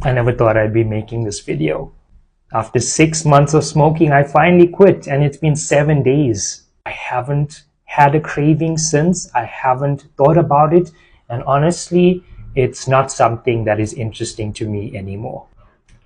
I never thought I'd be making this video. After 6 months of smoking, I finally quit, and it's been 7 days. I haven't had a craving since. I haven't thought about it, and honestly, it's not something that is interesting to me anymore.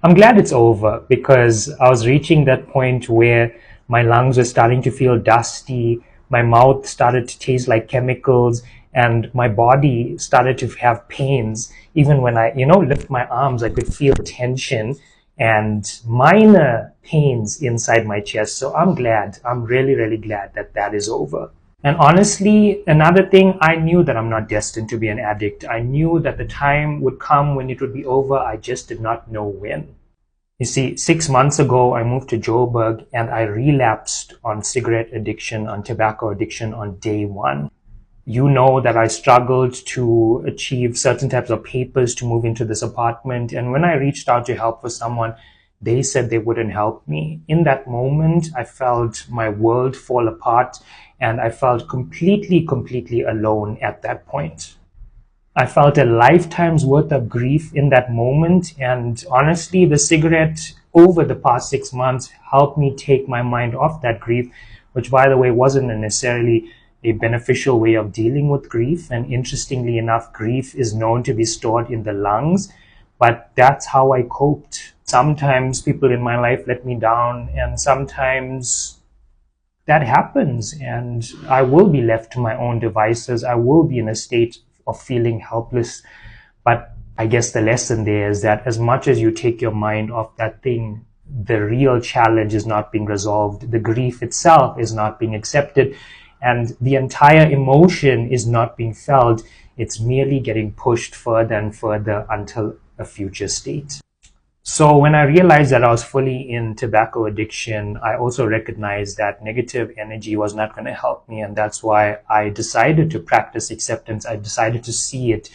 I'm glad it's over because I was reaching that point where my lungs were starting to feel dusty, my mouth started to taste like chemicals, and my body started to have pains. Even when I, lift my arms, I could feel tension and minor pains inside my chest. So I'm glad. I'm really, really glad that that is over. And honestly, another thing, I knew that I'm not destined to be an addict. I knew that the time would come when it would be over. I just did not know when. You see, 6 months ago, I moved to Joburg and I relapsed on cigarette addiction, on tobacco addiction on day one. You know that I struggled to achieve certain types of papers to move into this apartment. And when I reached out to help for someone, they said they wouldn't help me. In that moment, I felt my world fall apart and I felt completely alone at that point. I felt a lifetime's worth of grief in that moment. And honestly, the cigarette over the past 6 months helped me take my mind off that grief, which, by the way, wasn't necessarily a beneficial way of dealing with grief. And interestingly enough, grief is known to be stored in the lungs, but that's how I coped. Sometimes people in my life let me down, and sometimes that happens, and I will be left to my own devices. I will be in a state of feeling helpless. But I guess the lesson there is that as much as you take your mind off that thing, the real challenge is not being resolved. The grief itself is not being accepted, and the entire emotion is not being felt. It's merely getting pushed further and further until a future state. So when I realized that I was fully in tobacco addiction, I also recognized that negative energy was not going to help me. And that's why I decided to practice acceptance. I decided to see it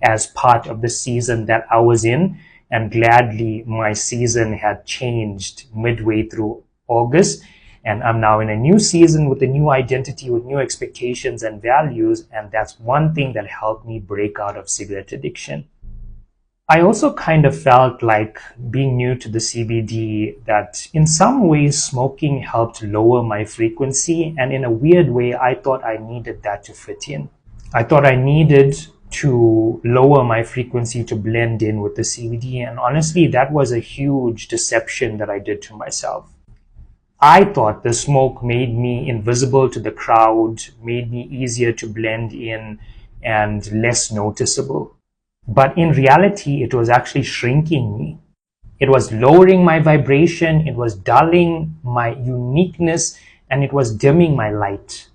as part of the season that I was in. And gladly, my season had changed midway through August. And I'm now in a new season with a new identity, with new expectations and values. And that's one thing that helped me break out of cigarette addiction. I also kind of felt like, being new to the CBD, that in some ways smoking helped lower my frequency. And in a weird way, I thought I needed that to fit in. I thought I needed to lower my frequency to blend in with the CBD. And honestly, that was a huge deception that I did to myself. I thought the smoke made me invisible to the crowd, made me easier to blend in and less noticeable. But in reality, it was actually shrinking me. It was lowering my vibration, it was dulling my uniqueness, and it was dimming my light.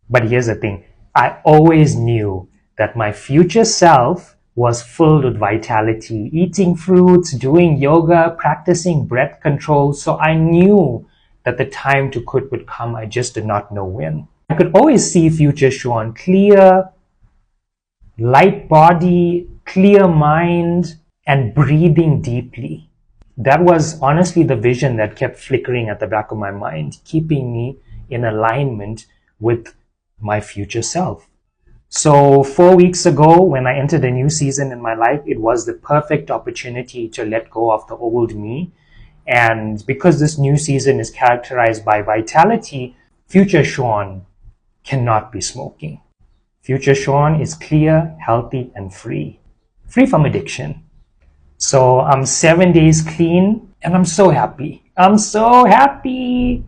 But here's the thing, I always knew that my future self was filled with vitality, eating fruits, doing yoga, practicing breath control. So I knew that the time to quit would come. I just did not know when. I could always see future Sean, clear, light body, clear mind, and breathing deeply. That was honestly the vision that kept flickering at the back of my mind, keeping me in alignment with my future self. So 4 weeks ago, when I entered a new season in my life, it was the perfect opportunity to let go of the old me. And because this new season is characterized by vitality, future Sean cannot be smoking. Future Sean is clear, healthy, and free from addiction. So I'm 7 days clean and I'm so happy. I'm so happy.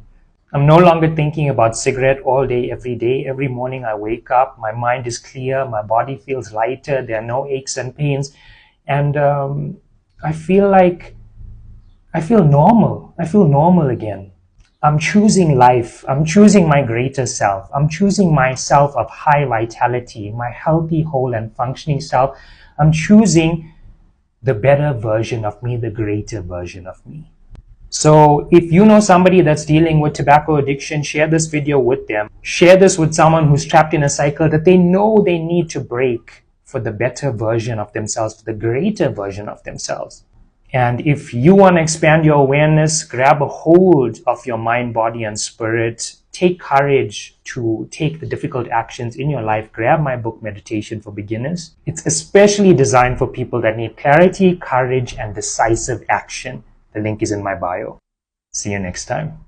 I'm no longer thinking about cigarette all day, every day. Every morning I wake up, my mind is clear, my body feels lighter, there are no aches and pains. And I feel normal. I feel normal again. I'm choosing life. I'm choosing my greater self. I'm choosing myself of high vitality, my healthy, whole, and functioning self. I'm choosing the better version of me, the greater version of me. So if you know somebody that's dealing with tobacco addiction, share this video with them. Share this with someone who's trapped in a cycle that they know they need to break for the better version of themselves, for the greater version of themselves. And if you want to expand your awareness, grab a hold of your mind, body, and spirit take courage to take the difficult actions in your life, grab my book, Meditation for Beginners. It's especially designed for people that need clarity, courage, and decisive action. The link is in my bio. See you next time.